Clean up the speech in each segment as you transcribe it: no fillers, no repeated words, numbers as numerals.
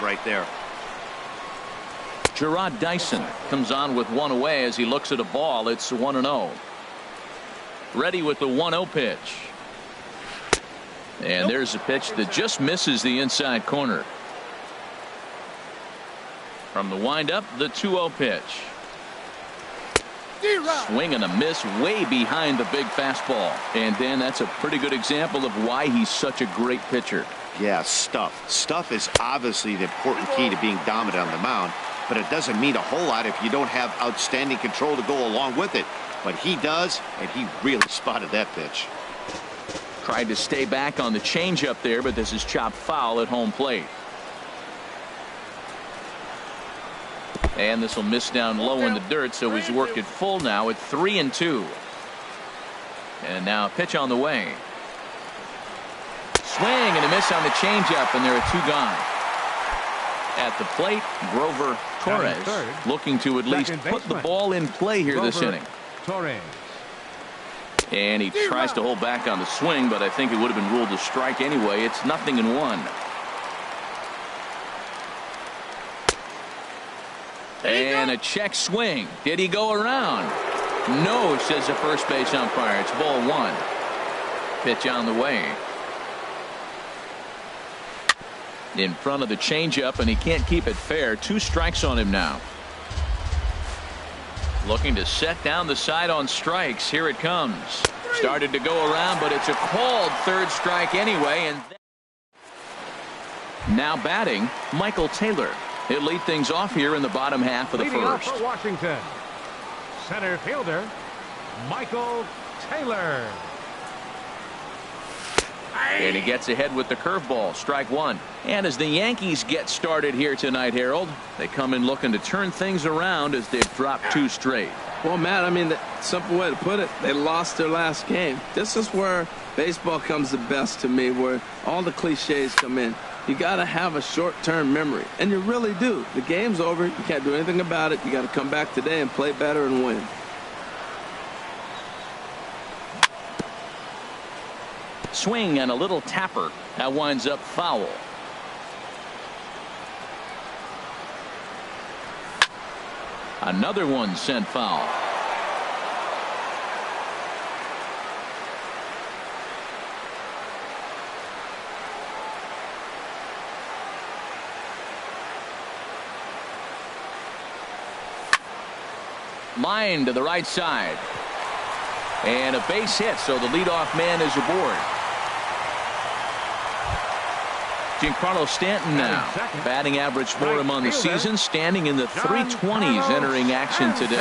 right there. Gerard Dyson comes on with one away as he looks at a ball. It's 1-0. Ready with the 1-0 pitch. And there's a pitch that just misses the inside corner. From the windup, the 2-0 pitch. Swing and a miss way behind the big fastball. And Dan, that's a pretty good example of why he's such a great pitcher. Yeah, stuff. Stuff is obviously the important key to being dominant on the mound, but it doesn't mean a whole lot if you don't have outstanding control to go along with it. But he does, and he really spotted that pitch. Tried to stay back on the changeup there, but this is chopped foul at home plate. And this will miss down low in the dirt, so he's worked it full now at 3-2. And now a pitch on the way. Swing and a miss on the changeup, and there are two gone. At the plate, Grover Torres looking to at least put the ball in play here this inning. And he tries to hold back on the swing, but I think it would have been ruled a strike anyway. It's 0-1. And a check swing. Did he go around? No, says the first base umpire. It's ball one. Pitch on the way. In front of the changeup, and he can't keep it fair. 2 strikes on him now. Looking to set down the side on strikes. Here it comes. Started to go around, but it's a called third strike anyway. And now batting, Michael Taylor. He'll lead things off here in the bottom half of the first. For Washington, center fielder Michael Taylor. And he gets ahead with the curveball. Strike one. And as the Yankees get started here tonight, Harold, they come in looking to turn things around as they've dropped 2 straight. Well, Matt, I mean, the simple way to put it, they lost their last game. This is where baseball comes the best to me, where all the cliches come in. You got to have a short-term memory, and you really do. The game's over. You can't do anything about it. You got to come back today and play better and win. Swing and a little tapper. That winds up foul. Another one sent foul. Line to the right side. And a base hit, so the leadoff man is aboard. Giancarlo Stanton now. Batting average for him on the season, standing in the 320s entering action today.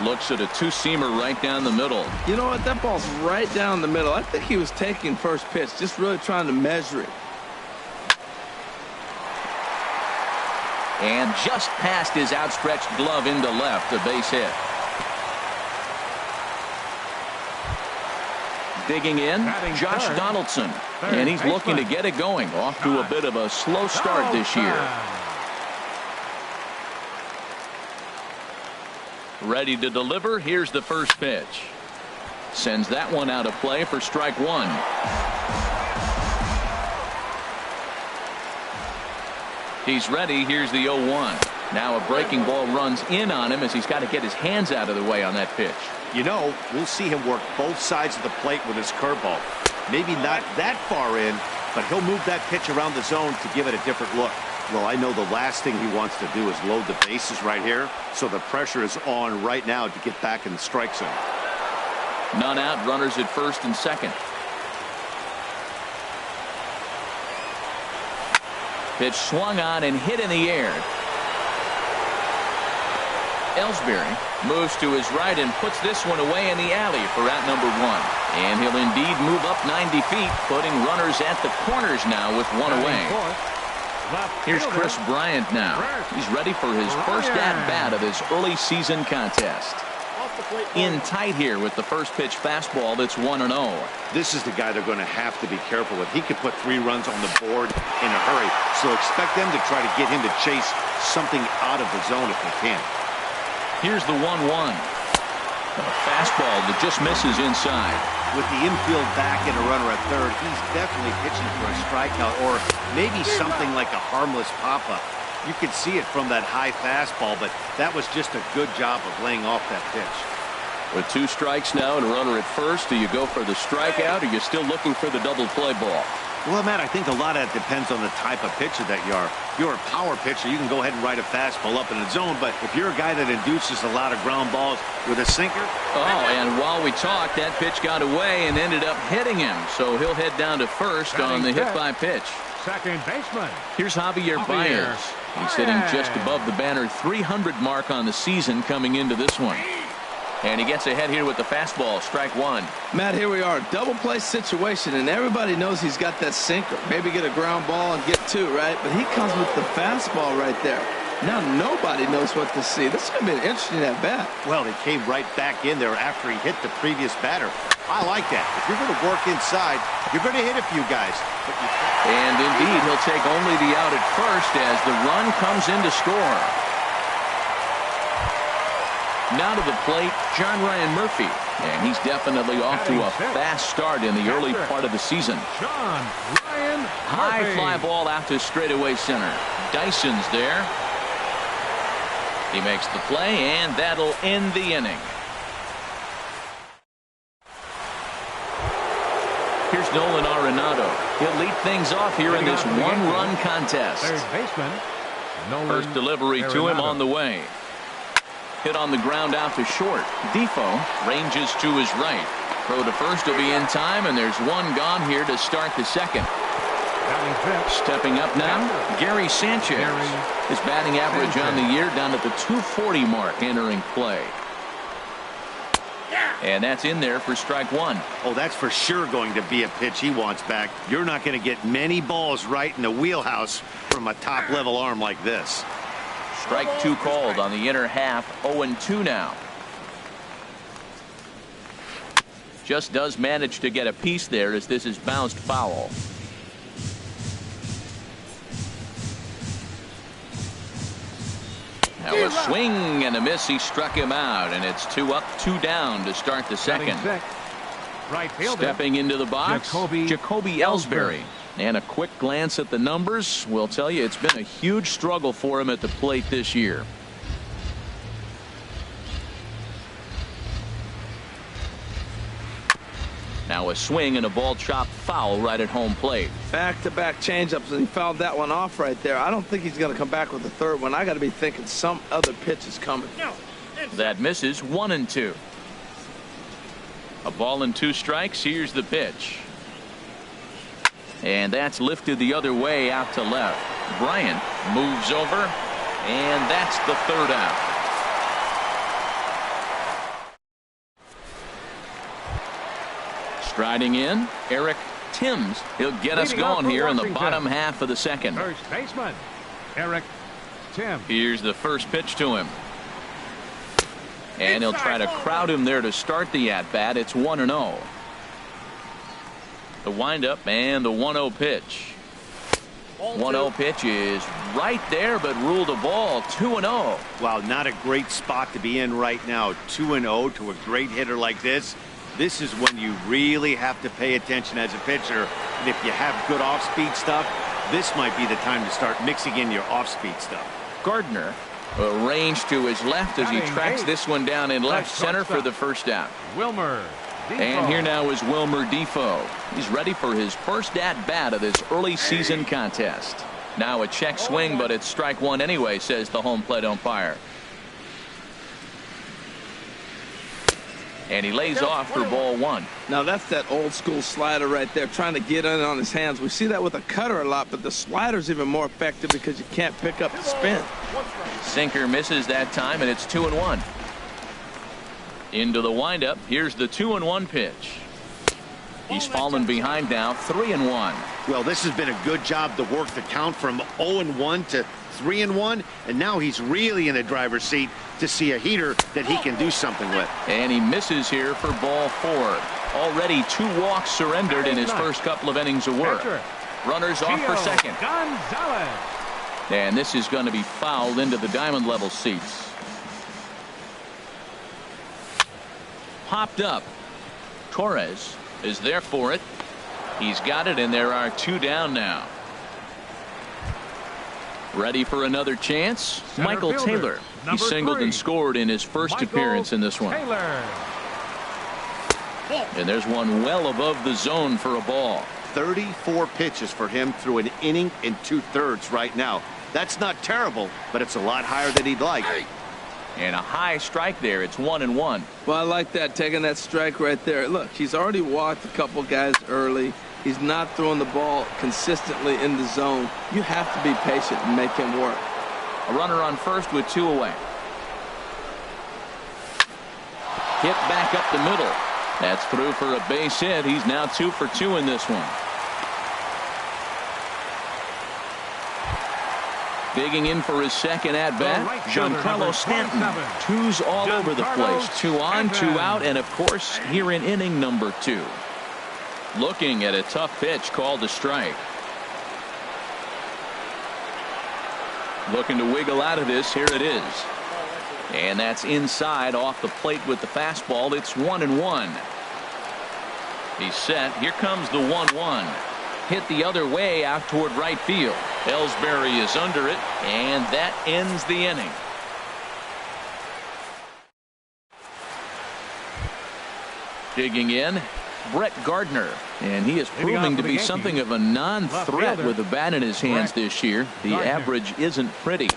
Looks at a 2-seamer right down the middle. You know what? That ball's right down the middle. I think he was taking first pitch, just really trying to measure it. And just past his outstretched glove into left, a base hit. Digging in, Josh Donaldson. And he's looking to get it going. Off to a bit of a slow start this year. Ready to deliver. Here's the first pitch. Sends that one out of play for strike one. He's ready. Here's the 0-1. Now a breaking ball runs in on him as he's got to get his hands out of the way on that pitch. You know, we'll see him work both sides of the plate with his curveball. Maybe not that far in, but he'll move that pitch around the zone to give it a different look. Well, I know the last thing he wants to do is load the bases right here, so the pressure is on right now to get back in the strike zone. None out, runners at first and second. Pitch swung on and hit in the air. Ellsbury moves to his right and puts this one away in the alley for out number 1. And he'll indeed move up 90 feet, putting runners at the corners now with one away. Here's Chris Bryant now. He's ready for his first at-bat of this early season contest. In tight here with the first pitch fastball that's 1-0. This is the guy they're going to have to be careful with. He could put 3 runs on the board in a hurry, so expect them to try to get him to chase something out of the zone if they can. Here's the 1-1. A fastball that just misses inside. With the infield back and a runner at third, he's definitely pitching for a strikeout or maybe something like a harmless pop-up. You could see it from that high fastball, but that was just a good job of laying off that pitch. With 2 strikes now and a runner at first, do you go for the strikeout or are you still looking for the double play ball? Well, Matt, I think a lot of that depends on the type of pitcher that you are. If you're a power pitcher, you can go ahead and ride a fastball up in the zone, but if you're a guy that induces a lot of ground balls with a sinker... Oh, and while we talked, that pitch got away and ended up hitting him, so he'll head down to first on the hit-by pitch. Second baseman. Here's Javier Baez. He's sitting just above the banner 300 mark on the season coming into this one. And he gets ahead here with the fastball, strike 1. Matt, here we are, double play situation, and everybody knows he's got that sinker. Maybe get a ground ball and get 2, right? But he comes with the fastball right there. Now nobody knows what to see. This is going to be an interesting at-bat. Well, he came right back in there after he hit the previous batter. I like that. If you're going to work inside, you're going to hit a few guys. And indeed, he'll take only the out at first as the run comes in to score. Now to the plate, John Ryan Murphy. And he's definitely off to a fast start in the early part of the season. John Ryan High Murphy. fly ball out to straightaway center. Dyson's there. He makes the play, and that'll end the inning. Here's Nolan Arenado. He'll lead things off here in this one-run contest. Third baseman. Nolan First delivery to him on the way. Hit on the ground out to short. Defoe ranges to his right. Throw to first will be in time, and there's one gone here to start the second. Stepping up now, Gary Sanchez. His batting average on the year down at the 240 mark entering play. And that's in there for strike 1. Oh, that's for sure going to be a pitch he wants back. You're not going to get many balls right in the wheelhouse from a top-level arm like this. Strike 2 called on the inner half. 0-2 now. Just does manage to get a piece there as this is bounced foul. Now a swing and a miss. He struck him out, and it's 2 up, 2 down to start the second. Right fielder. Stepping into the box, Jacoby Ellsbury. And a quick glance at the numbers will tell you it's been a huge struggle for him at the plate this year. Now a swing and a ball chopped foul right at home plate. Back-to-back changeups, and he fouled that one off right there. I don't think he's going to come back with the third one. I got to be thinking some other pitch is coming. That misses. 1-2. A ball and 2 strikes. Here's the pitch. And that's lifted the other way out to left. Bryant moves over, and that's the third out. Striding in, Eric Timms. He'll get us going here in the bottom half of the second. First baseman, Eric Timms. Here's the first pitch to him. And he'll try to crowd him there to start the at-bat. It's 1-0. The windup and the 1-0 pitch. 1-0 pitch is right there, but ruled a ball. 2-0. Wow, not a great spot to be in right now. 2-0 to a great hitter like this. This is when you really have to pay attention as a pitcher. And if you have good off-speed stuff, this might be the time to start mixing in your off-speed stuff. Gardner range to his left as he tracks this one down in left center for the first out. Wilmer Defoe. And here now is Wilmer Defoe. He's ready for his first at-bat of this early season contest. Now a check swing, but it's strike 1 anyway, says the home plate umpire. And he lays off for ball 1. Now that's that old school slider right there, trying to get in on his hands. We see that with a cutter a lot, but the slider's even more effective because you can't pick up the spin. Sinker misses that time, and it's 2-1. Into the windup. Here's the 2-1 pitch. He's fallen behind now. 3-1. Well, this has been a good job to work the count from 0-1 to 3-1, and now he's really in the driver's seat to see a heater that he can do something with. And he misses here for ball 4. Already 2 walks surrendered in his first couple of innings of work. Runners off for second. Gonzalez. And this is going to be fouled into the diamond level seats. Popped up. Torres is there for it. He's got it, and there are 2 down now. Ready for another chance? Center Michael fielder, Taylor. He number singled 3. and scored in his first Michael appearance in this one. Taylor. And there's one well above the zone for a ball. 34 pitches for him through an inning and 2/3 right now. That's not terrible, but it's a lot higher than he'd like. And a high strike there. It's 1-1. Well, I like that, taking that strike right there. Look, he's already walked a couple guys early. He's not throwing the ball consistently in the zone. You have to be patient and make him work. A runner on first with 2 away. Hit back up the middle. That's through for a base hit. He's now 2 for 2 in this one. Digging in for his second at-bat, right fielder, Giancarlo Stanton. 2s all over the place. 2 on, 2 out, and of course, here in inning number 2. Looking at a tough pitch called a strike. Looking to wiggle out of this. Here it is. And that's inside off the plate with the fastball. It's 1-1. He's set. Here comes the 1-1. Hit the other way out toward right field. Ellsbury is under it, and that ends the inning. Digging in, Brett Gardner, and he is proving to be something of a non-threat with the bat in his hands this year. The average isn't pretty.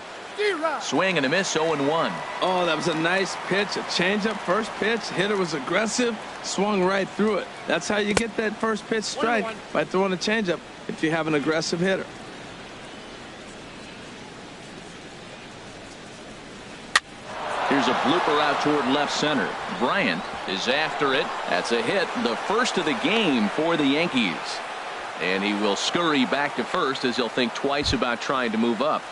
Swing and a miss, 0-1. Oh, that was a nice pitch, a changeup, first pitch. Hitter was aggressive, swung right through it. That's how you get that first pitch strike, by throwing a changeup if you have an aggressive hitter. Here's a blooper out toward left center. Bryant is after it. That's a hit, the first of the game for the Yankees. And he will scurry back to first as he'll think twice about trying to move up.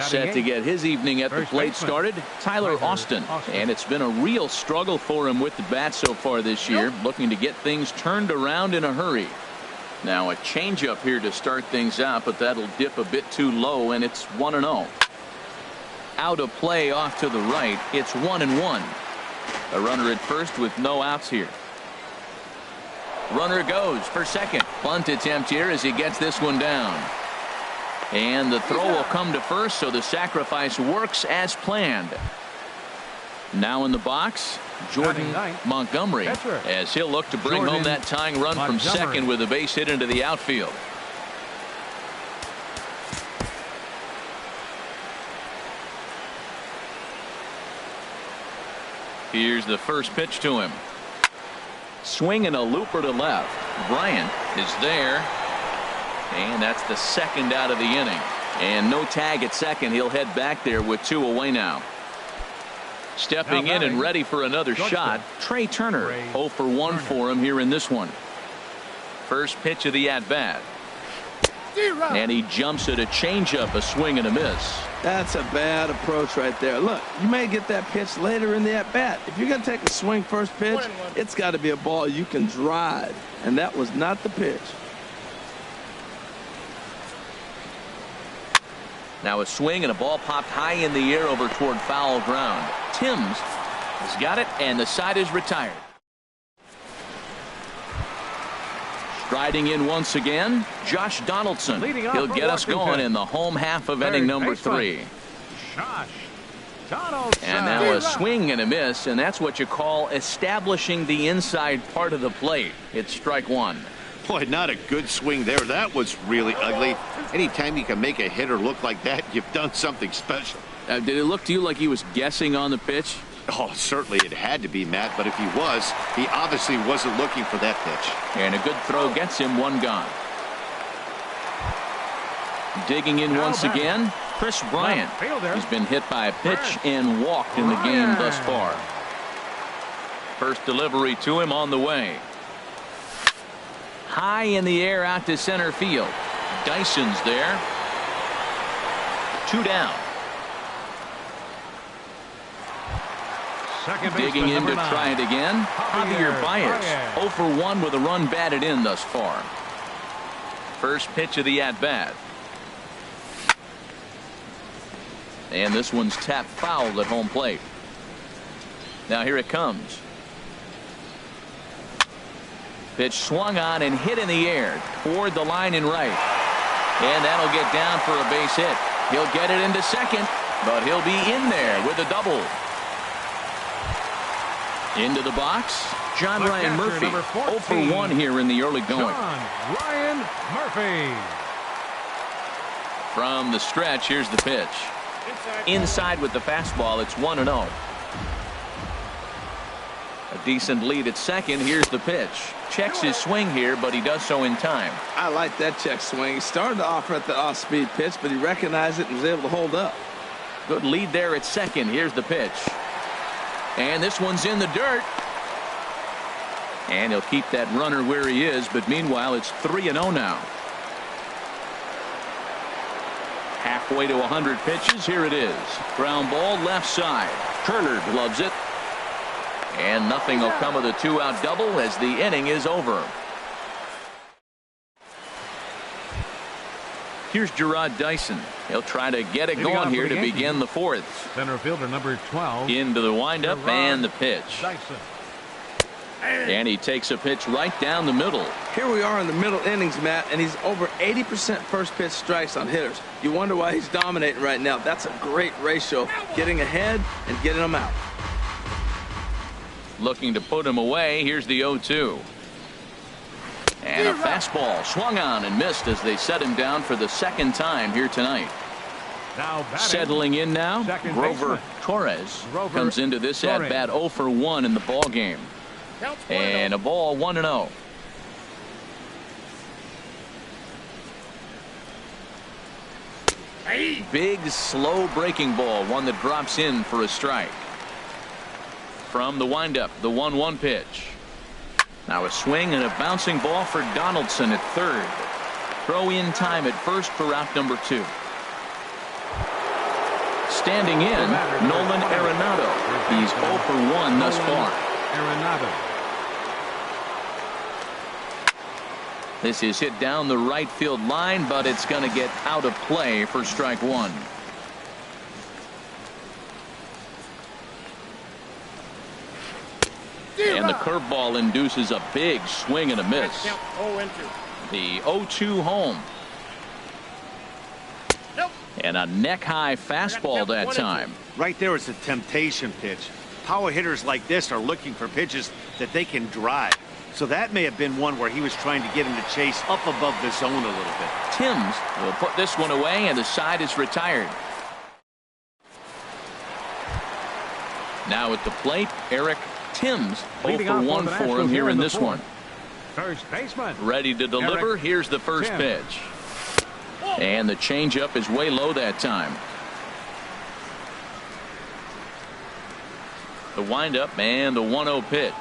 Set to get his evening at the plate started, Tyler Austin. And it's been a real struggle for him with the bat so far this year, looking to get things turned around in a hurry. Now a changeup here to start things out, but that'll dip a bit too low, and it's 1-0. Out of play off to the right. It's 1-1. A runner at first with no outs here. Runner goes for second. Bunt attempt here as he gets this one down. And the throw will come to first, so the sacrifice works as planned. Now in the box, Jordan Montgomery, as he'll look to bring home that tying run from second with a base hit into the outfield. Here's the first pitch to him. Swing and a looper to left. Bryant is there. And that's the second out of the inning. And no tag at second. He'll head back there with 2 away now. Stepping in and ready for another shot, Trey Turner. 0 for 1 for him here in this one. First pitch of the at-bat. And he jumps at a changeup, a swing and a miss. That's a bad approach right there. Look, you may get that pitch later in the at-bat. If you're going to take a swing first pitch, it's got to be a ball you can drive. And that was not the pitch. Now a swing and a ball popped high in the air over toward foul ground. Timms has got it, and the side is retired. Striding in once again, Josh Donaldson. He'll get us going in the home half of inning number 3. Josh Donaldson. And now a swing and a miss, and that's what you call establishing the inside part of the plate. It's strike 1. Boy, not a good swing there. That was really ugly. Anytime you can make a hitter look like that, you've done something special. Did it look to you like he was guessing on the pitch? Oh, certainly it had to be, Matt, but if he was, he obviously wasn't looking for that pitch. And a good throw gets him 1 gone. Digging in once again, Chris Bryant. He's been hit by a pitch and walked in the game thus far. First delivery to him on the way. High in the air out to center field. Dyson's there. 2 down. Digging in to try it again. Javier Baez. 0 for 1 with a run batted in thus far. First pitch of the at-bat. And this one's tapped foul at home plate. Now here it comes. Pitch swung on and hit in the air toward the line and right. And that'll get down for a base hit. He'll get it into second, but he'll be in there with a double. Into the box, John Ryan Murphy, 0 for 1 here in the early going. John Ryan Murphy. From the stretch, here's the pitch. Inside with the fastball, it's 1-0. A decent lead at second. Here's the pitch. Checks his swing here, but he does so in time. I like that check swing. He started off at the off-speed pitch, but he recognized it and was able to hold up. Good lead there at second. Here's the pitch. And this one's in the dirt. And he'll keep that runner where he is, but meanwhile, it's 3-0 now. Halfway to 100 pitches. Here it is. Ground ball left side. Turner gloves it. And nothing will come of the 2-out double as the inning is over. Here's Gerard Dyson. He'll try to get it going here to begin the fourth. Center fielder number 12. Into the windup and the pitch. Dyson. And he takes a pitch right down the middle. Here we are in the middle innings, Matt, and he's over 80% first pitch strikes on hitters. You wonder why he's dominating right now. That's a great ratio, getting ahead and getting them out. Looking to put him away. Here's the 0-2. And a fastball swung on and missed as they set him down for the second time here tonight. Now settling in now, Grover Torres comes into this at bat 0 for 1 in the ball game. And a ball 1-0. Big slow breaking ball, one that drops in for a strike. From the windup, the 1-1 pitch. Now a swing and a bouncing ball for Donaldson at third. Throw in time at first for out number 2. Standing in, Nolan Arenado. He's 0 for 1 thus far. Arenado. This is hit down the right field line, but it's going to get out of play for strike 1. And the curveball induces a big swing and a miss. The 0-2 home. And a neck-high fastball that time. Right there is a temptation pitch. Power hitters like this are looking for pitches that they can drive. So that may have been one where he was trying to get him to chase up above the zone a little bit. Timms will put this one away, and the side is retired. Now at the plate, Eric Timms, 0 for 1 for him here in this one. First baseman. Ready to deliver. Here's the first pitch. And the changeup is way low that time. The windup and the 1-0 pitch.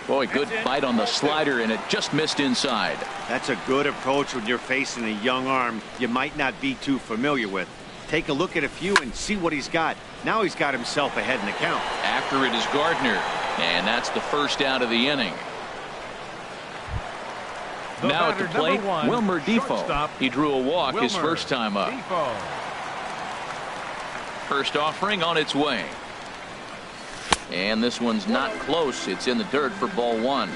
Boy, good bite on the slider, and it just missed inside. That's a good approach when you're facing a young arm you might not be too familiar with. Take a look at a few and see what he's got. Now he's got himself ahead in the count. After it is Gardner, and that's the first out of the inning. Now at the plate, Wilmer Defoe. He drew a walk his first time up. First offering on its way. And this one's not close. It's in the dirt for ball 1.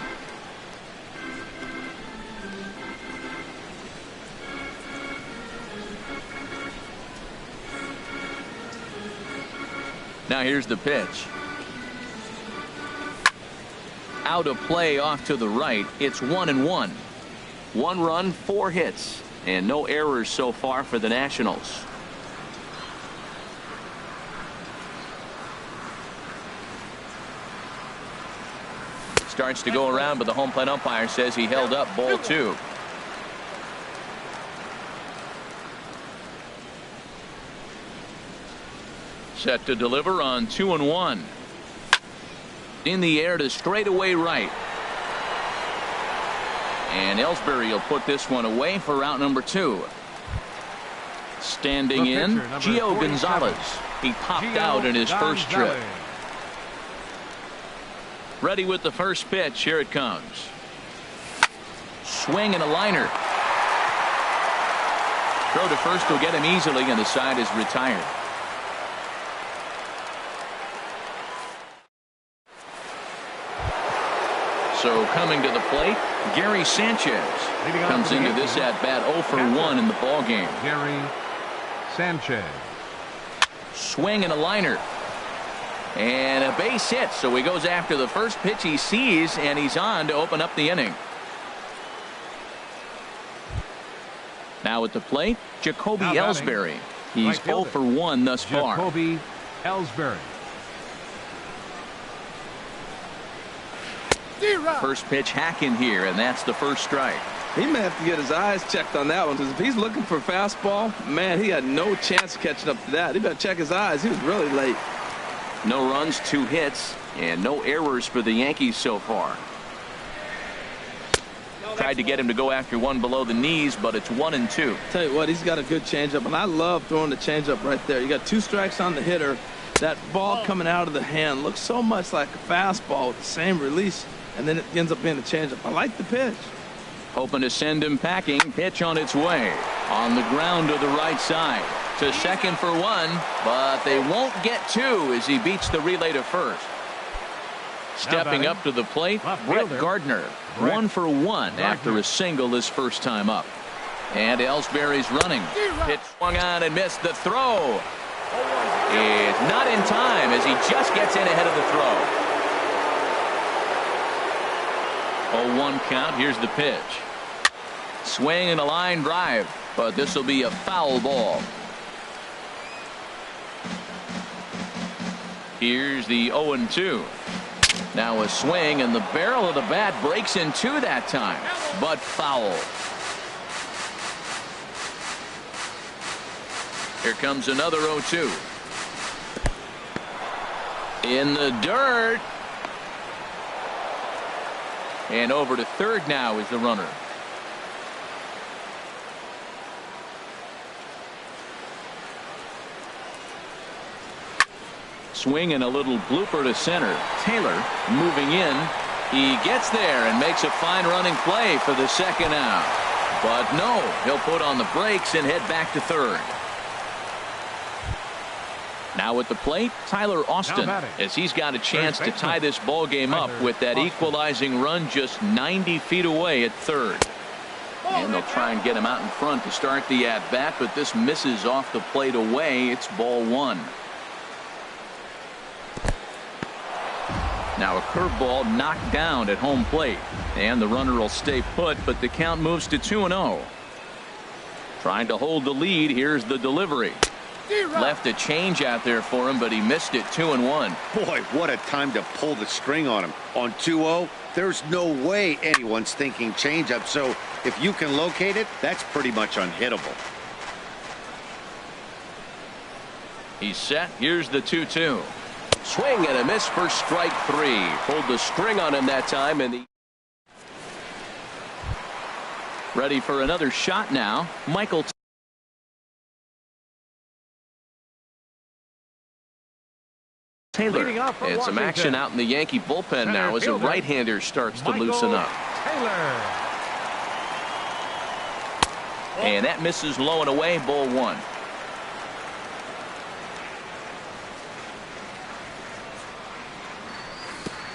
Now here's the pitch. Out of play off to the right. It's 1-1. 1 run, 4 hits, and no errors so far for the Nationals. Starts to go around, but the home plate umpire says he held up ball 2. Set to deliver on 2-1. In the air to straightaway right. And Ellsbury will put this one away for out number 2. Standing in, Gio Gonzalez. He popped out in his first trip. Ready with the first pitch. Here it comes. Swing and a liner. Throw to first will get him easily, and the side is retired. So coming to the plate, Gary Sanchez comes into this at bat 0 for 1 in the ball game. Gary Sanchez. Swing and a liner. And a base hit. So he goes after the first pitch he sees, and he's on to open up the inning. Now at the plate, Jacoby Ellsbury. He's 0 for 1 thus far. Jacoby Ellsbury. First pitch hacking here, and that's the first strike. He may have to get his eyes checked on that one, because if he's looking for fastball, man, he had no chance of catching up to that. He better check his eyes. He was really late. No runs, 2 hits, and no errors for the Yankees so far. Tried to get him to go after one below the knees, but it's 1-2. Tell you what, he's got a good changeup, and I love throwing the changeup right there. You got 2 strikes on the hitter. That ball coming out of the hand looks so much like a fastball with the same release, and then it ends up being a changeup. I like the pitch. Hoping to send him packing. Pitch on its way. On the ground to the right side. To second for 1, but they won't get 2 as he beats the relay to first. Stepping up to the plate, Brett Gardner. 1 for 1 after a single his first time up. And Ellsbury's running. Pitch swung on and missed. The throw is not in time as he just gets in ahead of the throw. 0-1 count. Here's the pitch. Swing and a line drive, but this will be a foul ball. Here's the 0-2. Now a swing, and the barrel of the bat breaks in 2 that time, but foul. Here comes another 0-2. In the dirt. And over to third now is the runner. Swing and a little blooper to center. Taylor moving in. He gets there and makes a fine running play for the second out. But no, he'll put on the brakes and head back to third. Now at the plate, Tyler Austin, as he's got a chance to tie this ball game up with that equalizing run just 90 feet away at third. And they'll try and get him out in front to start the at-bat, but this misses off the plate away. It's ball 1. Now a curveball knocked down at home plate, and the runner will stay put, but the count moves to 2-0. Trying to hold the lead. Here's the delivery. Left a change out there for him, but he missed it. 2-1. Boy, what a time to pull the string on him. On 2-0, there's no way anyone's thinking changeup. So if you can locate it, that's pretty much unhittable. He's set. Here's the 2-2. Swing and a miss for strike 3. Pulled the string on him that time, and ready for another shot now. Michael Taylor. And some action out in the Yankee bullpen now as a right-hander starts to loosen up. And that misses low and away. Ball 1.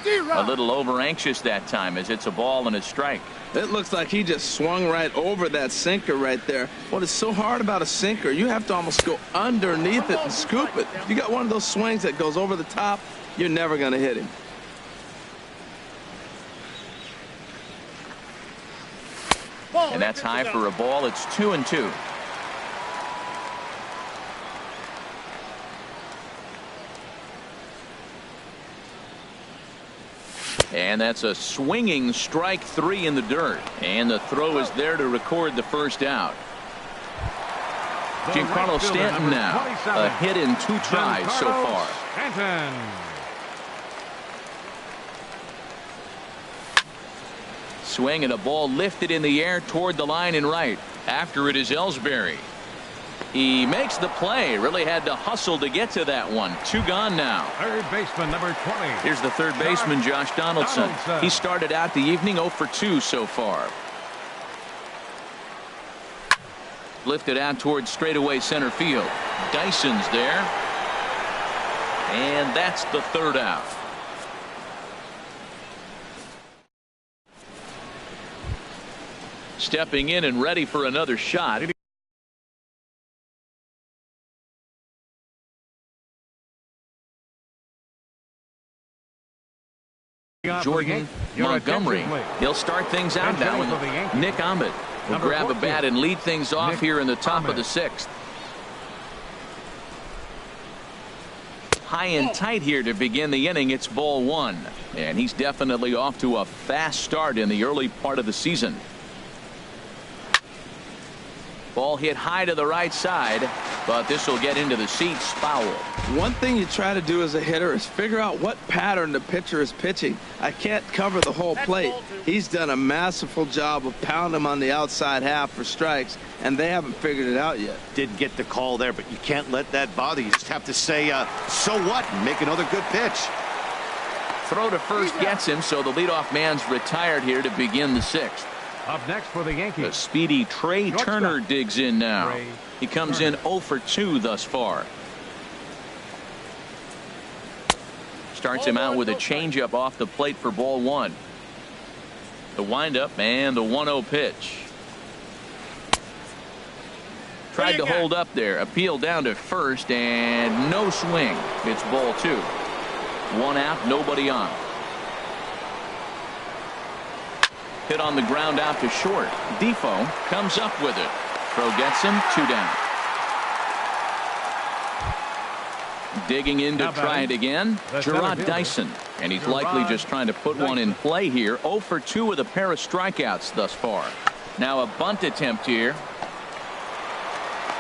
A little over anxious that time as it's a ball and a strike. It looks like he just swung right over that sinker right there. What is so hard about a sinker, you have to almost go underneath it and scoop it. If you got one of those swings that goes over the top, you're never going to hit him. And that's high for a ball. It's 2-2. And that's a swinging strike 3 in the dirt. And the throw is there to record the first out. Giancarlo Stanton now. A hit in 2 tries so far. Swing and a ball lifted in the air toward the line and right. After it is Ellsbury. He makes the play. Really had to hustle to get to that one. 2 gone now. Third baseman number 20. Here's the third baseman, Josh Donaldson. He started out the evening 0 for 2 so far. Lifted out towards straightaway center field. Dyson's there. And that's the third out. stepping in and ready for another shot. Jordan Montgomery. He'll start things out now. Nick Ahmed will grab a bat and lead things off here in the top of the 6th. High and tight here to begin the inning. It's ball 1. And he's definitely off to a fast start in the early part of the season. Ball hit high to the right side, but this will get into the seats. Foul. One thing you try to do as a hitter is figure out what pattern the pitcher is pitching. I can't cover the whole plate. He's done a masterful job of pounding him on the outside half for strikes, and they haven't figured it out yet. Didn't get the call there, but you can't let that bother you. Just have to say, so what, and make another good pitch. Throw to first gets him, so the leadoff man's retired here to begin the 6th. Up next for the Yankees. The speedy Trey Turner digs in now. He comes in 0 for 2 thus far. Starts him out with a changeup off the plate for ball 1. The windup and the 1-0 pitch. Tried to hold up there. Appeal down to first and no swing. It's ball 2. 1 out, nobody on. Hit on the ground out to short. Defoe comes up with it. Throw gets him. 2 down. Digging in to try it again. Gerard Dyson. And he's likely just trying to put one in play here. 0 for 2 with a pair of strikeouts thus far. Now a bunt attempt here.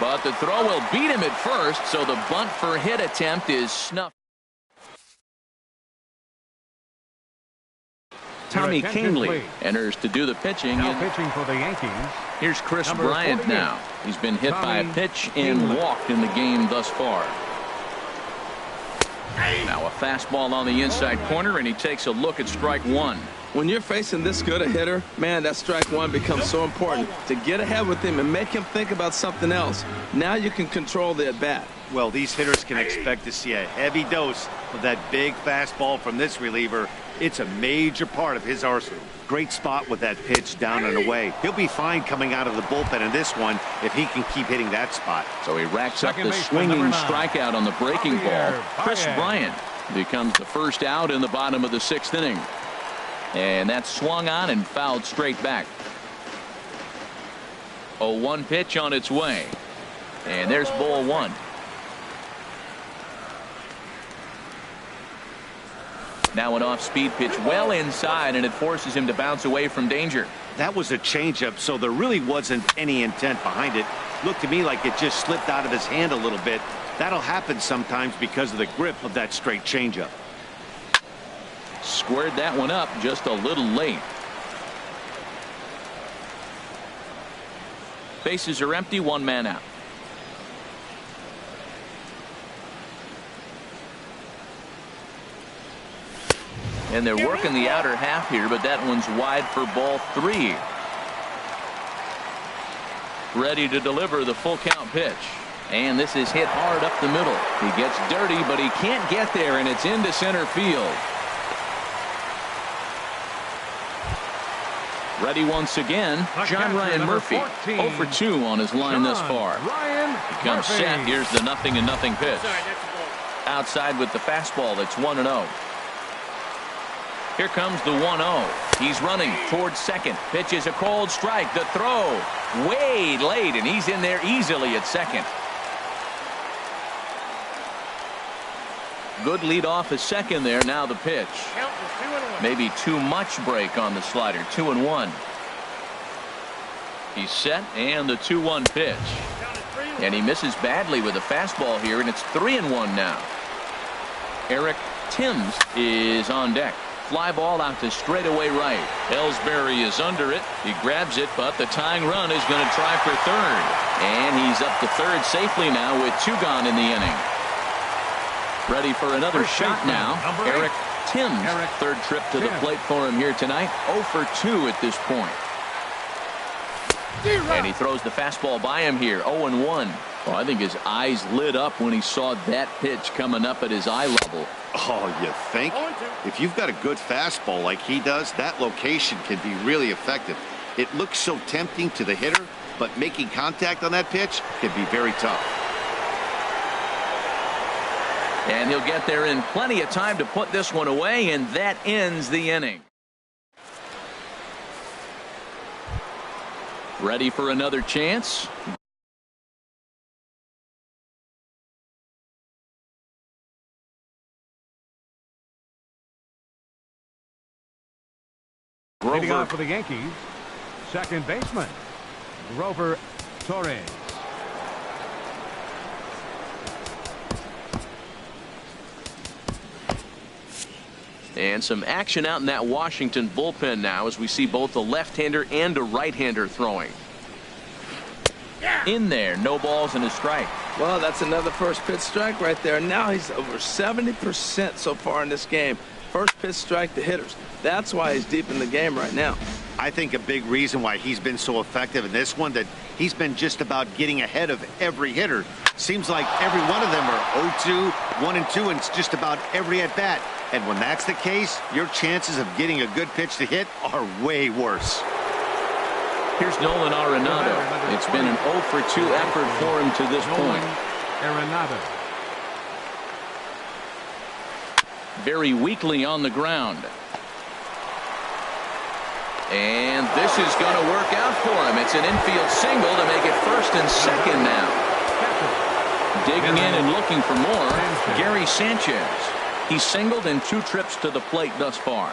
But the throw will beat him at first, so the bunt for hit attempt is snuffed. Tommy Kingley enters to do the pitching. Now pitching for the Yankees. Here's Chris Bryant now. He's been hit by a pitch and walked in the game thus far. Now a fastball on the inside corner, and he takes a look at strike 1. When you're facing this good a hitter, man, that strike 1 becomes so important to get ahead with him and make him think about something else. Now you can control the at-bat. Well, these hitters can expect to see a heavy dose of that big fastball from this reliever. It's a major part of his arsenal. Great spot with that pitch down and away. He'll be fine coming out of the bullpen in this one if he can keep hitting that spot. So he racks up the swinging strikeout on the breaking ball. Chris Bryant becomes the first out in the bottom of the 6th inning. And that's swung on and fouled straight back. 0-1 pitch on its way. And there's ball 1. Now an off-speed pitch well inside, and it forces him to bounce away from danger. That was a changeup, so there really wasn't any intent behind it. Looked to me like it just slipped out of his hand a little bit. That'll happen sometimes because of the grip of that straight changeup. Squared that one up just a little late. Bases are empty, 1 man out. And they're working the outer half here, but that one's wide for ball 3. Ready to deliver the full count pitch. And this is hit hard up the middle. He gets dirty, but he can't get there, and it's into center field. Ready once again, John Ryan Murphy. 0 for 2 on his line thus far. He comes set. Here's the 0-0 pitch. Outside with the fastball. It's 1-0. Here comes the 1-0. He's running towards second. Pitch is a cold strike. The throw way late, and he's in there easily at second. Good lead off at second there. Now the pitch. Maybe too much break on the slider. 2-1. He's set, and the 2-1 pitch. And he misses badly with a fastball here, and it's 3-1 now. Eric Timms is on deck. Fly ball out to straightaway right. Ellsbury is under it. He grabs it, but the tying run is going to try for third. And he's up to third safely now with 2 gone in the inning. Ready for another shot now. Eric Timms. Third trip to the plate for him here tonight. 0 for 2 at this point. And he throws the fastball by him here. 0-1. Well, I think his eyes lit up when he saw that pitch coming up at his eye level. Oh, you think? If you've got a good fastball like he does, that location can be really effective. It looks so tempting to the hitter, but making contact on that pitch can be very tough. And he'll get there in plenty of time to put this one away, and that ends the inning. Ready for another chance? Leading off for the Yankees, second baseman, Grover Torres. And some action out in that Washington bullpen now as we see both a left-hander and a right-hander throwing. In there, no balls and a strike. Well, that's another first pitch strike right there. Now he's over 70% so far in this game. First pitch strike to hitters. That's why he's deep in the game right now. I think a big reason why he's been so effective in this one, that he's been just about getting ahead of every hitter. Seems like every one of them are 0-2, 1-2, and it's just about every at-bat. And when that's the case, your chances of getting a good pitch to hit are way worse. Here's Nolan Arenado. It's been an 0-for-2 effort for him to this point. Arenado. Very weakly on the ground. And this is going to work out for him. It's an infield single to make it first and second now. Digging in and looking for more, Gary Sanchez. He's singled in 2 trips to the plate thus far.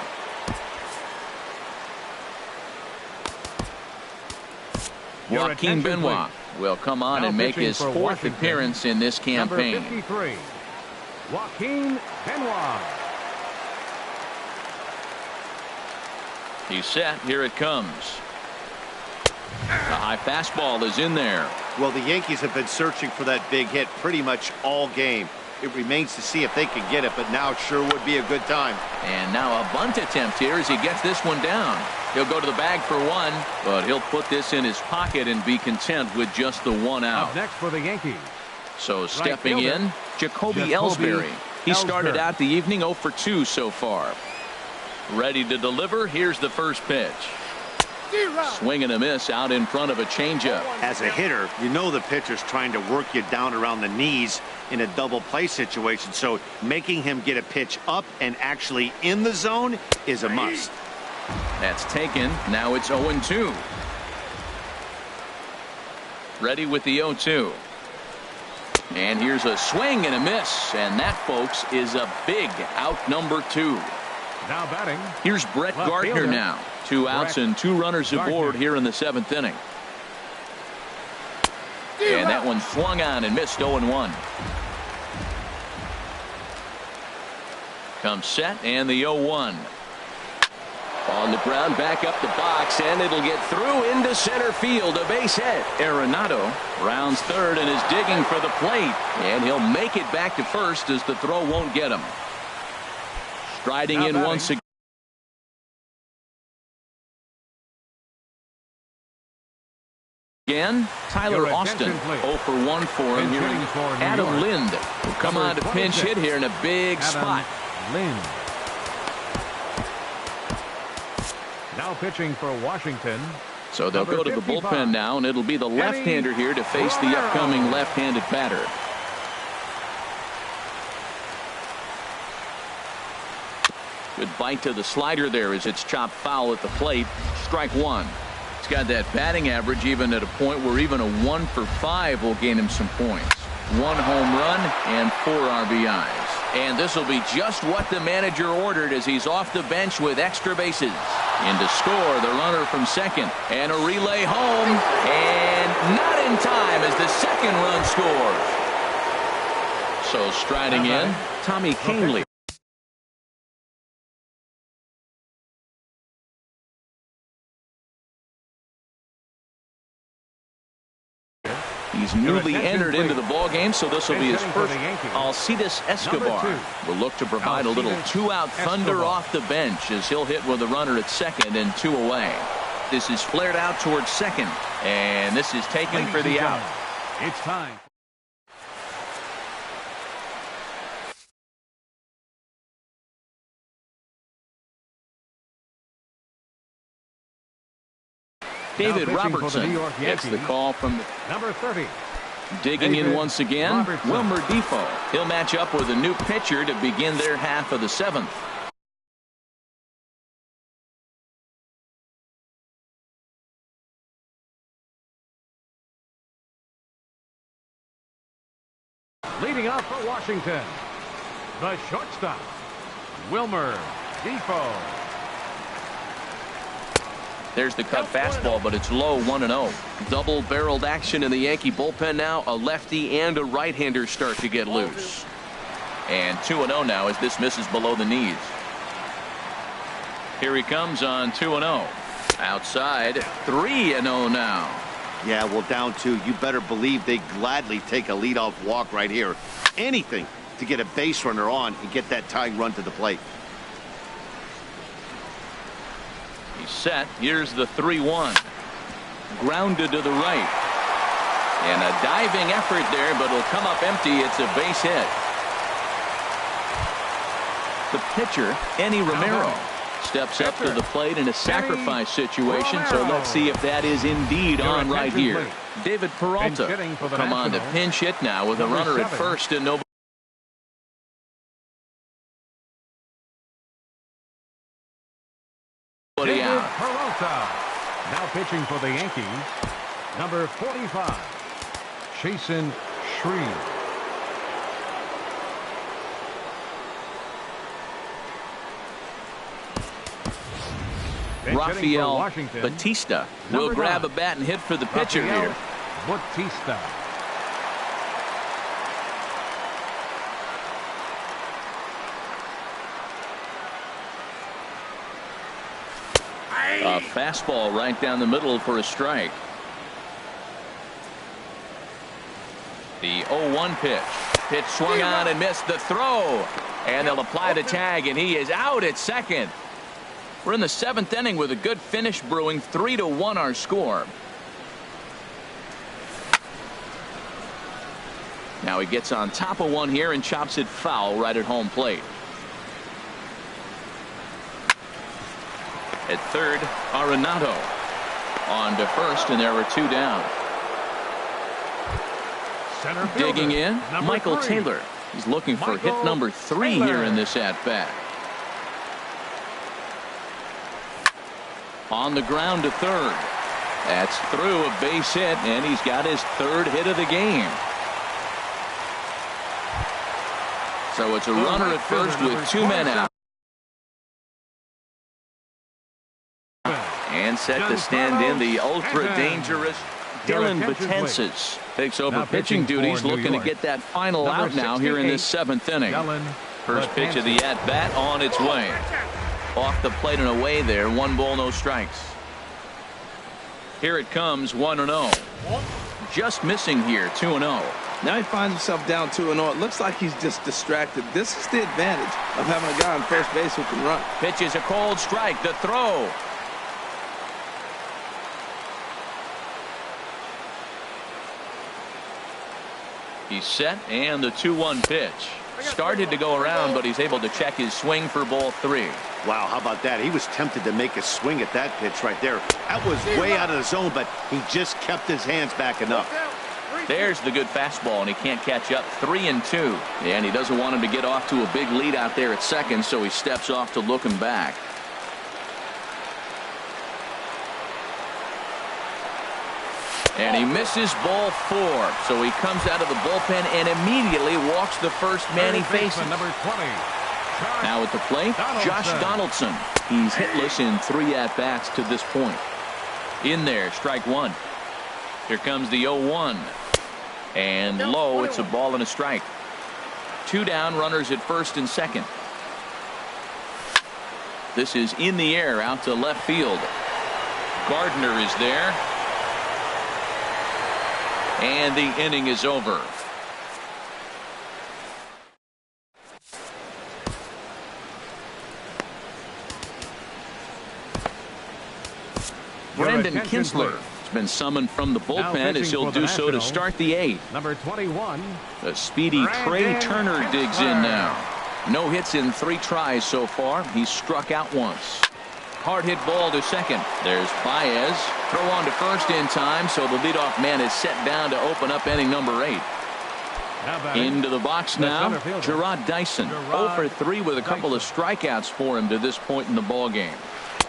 Joaquin Benoit will come on and make his 4th appearance in this campaign. Number 53, Joaquin Benoit. He's set. Here it comes. The high fastball is in there. Well, the Yankees have been searching for that big hit pretty much all game. It remains to see if they can get it, but now sure would be a good time. And now a bunt attempt here as he gets this one down. He'll go to the bag for one, but he'll put this in his pocket and be content with just the 1 out. Up next for the Yankees. So stepping in, Jacoby Ellsbury. He started out the evening 0-for-2 so far. Ready to deliver. Here's the first pitch. Swing and a miss out in front of a changeup. As a hitter, you know the pitcher's trying to work you down around the knees in a double play situation, so making him get a pitch up and actually in the zone is a must. That's taken. Now it's 0-2. Ready with the 0-2. And here's a swing and a miss, and that, folks, is a big out number 2. Now batting. Here's Brett Gardner now. 2 outs and 2 runners aboard here in the 7th inning. And that one swung on and missed. 0-1. Comes set and the 0-1. On the ground, back up the box, and it'll get through into center field. A base hit. Arenado rounds third and is digging for the plate. And he'll make it back to first as the throw won't get him. Striding in once again, Tyler Austin. 0-for-1 for him here. Adam Lind will come on to pinch hit here in a big spot. Lind. Now pitching for Washington. So they'll go to the bullpen now, and it'll be the left-hander here to face the upcoming left-handed batter. Good bite to the slider there as it's chopped foul at the plate. Strike 1. He's got that batting average even at a point where even a 1-for-5 will gain him some points. 1 home run and 4 RBIs. And this will be just what the manager ordered as he's off the bench with extra bases. In to score, the runner from second. And a relay home. And not in time as the second run scores. So striding in, Tommy Kahnle. He's newly entered into the ballgame, so this will be his first. Alcides Escobar will look to provide a little 2-out thunder off the bench as he'll hit with a runner at second and 2 away. This is flared out towards second, and this is taken for the out. It's time. David pitching for the Robertson New York gets the Yankees. call from the Number 30. digging in David once again. Robertson. Wilmer Defoe. He'll match up with a new pitcher to begin their half of the seventh. Leading off for Washington, the shortstop, Wilmer Defoe. There's the cut fastball, but it's low, 1-0. Double-barreled action in the Yankee bullpen now. A lefty and a right-hander start to get loose. And 2-0 now as this misses below the knees. Here he comes on 2-0. Outside, 3-0 now. Yeah, well, down 2. You better believe they gladly take a leadoff walk right here. Anything to get a base runner on and get that tying run to the plate. He's set. Here's the 3-1. Grounded to the right. And a diving effort there, but it'll come up empty. It's a base hit. The pitcher, Enny Romero, steps up to the plate in a sacrifice situation, so let's see if that is indeed on right here. David Peralta will come on to pinch hit now with a runner at first and nobody out. Peralta now pitching for the Yankees, number 45, Chasen Shreve. Rafael Batista will grab a bat and hit for the pitcher here. Batista. A fastball right down the middle for a strike. The 0-1 pitch. Pitch swung on and missed the throw. And they'll apply the tag, and he is out at second. We're in the 7th inning with a good finish brewing. 3-1 our score. Now he gets on top of one here and chops it foul right at home plate. At third, Arenado on to first, and there were 2 down. Digging in, Michael Taylor. He's looking for hit number 3 here in this at-bat. On the ground to third. That's through, a base hit, and he's got his 3rd hit of the game. So it's a runner at first with 2 men out. And set to stand in, the ultra-dangerous Dylan Betances takes over pitching duties, looking to get that final out now here in this 7th inning. First pitch of the at-bat on its way. Off the plate and away there. 1 ball, no strikes. Here it comes, 1-0. Just missing here, 2-0. Now he finds himself down 2-0. It looks like he's just distracted. This is the advantage of having a guy on first base who can run. Pitch is a cold strike. The throw. He's set, and the 2-1 pitch. Started to go around, but he's able to check his swing for ball 3. Wow, how about that? He was tempted to make a swing at that pitch right there. That was way out of the zone, but he just kept his hands back enough. There's the good fastball, and he can't catch up. 3-2. And he doesn't want him to get off to a big lead out there at second, so he steps off to look him back. And he misses ball 4. So he comes out of the bullpen and immediately walks the first man he faces. Number 20. Now at the plate, Josh Donaldson. He's hitless in 3 at-bats to this point. In there, strike 1. Here comes the 0-1. And low, it's a ball and a strike. 2 down, runners at first and second. This is in the air out to left field. Gardner is there. And the inning is over. Brandon Kinsler has been summoned from the bullpen as he'll do so to start the 8th. Number 21. The speedy Trey Turner digs in now. No hits in 3 tries so far. He's struck out once. Hard hit ball to second. There's Baez. Throw on to first in time, so the leadoff man is set down to open up inning number 8. Into the box now, Gerard Dyson. 0 for 3 with a couple of strikeouts for him to this point in the ball game.